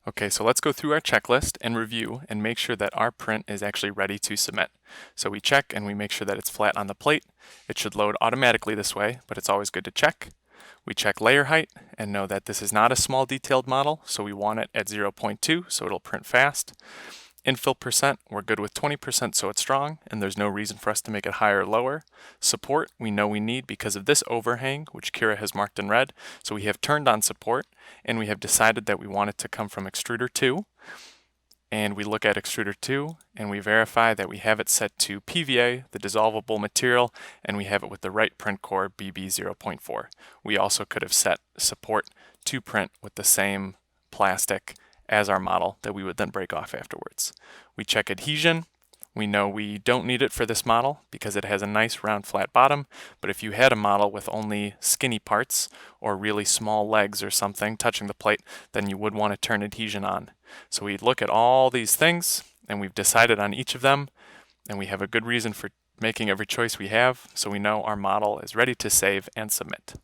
Okay, so let's go through our checklist and review and make sure that our print is actually ready to submit. So we check and we make sure that it's flat on the plate. It should load automatically this way, but it's always good to check. We check layer height and know that this is not a small detailed model, so we want it at 0.2 so it'll print fast. Infill percent, we're good with 20% so it's strong, and there's no reason for us to make it higher or lower. Support, we know we need because of this overhang, which Kira has marked in red, so we have turned on support, and we have decided that we want it to come from extruder 2. And we look at extruder 2, and we verify that we have it set to PVA, the dissolvable material, and we have it with the right print core BB 0.4. We also could have set support to print with the same plastic as our model that we would then break off afterwards. We check adhesion. We know we don't need it for this model because it has a nice round flat bottom, but if you had a model with only skinny parts or really small legs or something touching the plate, then you would want to turn adhesion on. So we look at all these things and we've decided on each of them, and we have a good reason for making every choice we have, so we know our model is ready to save and submit.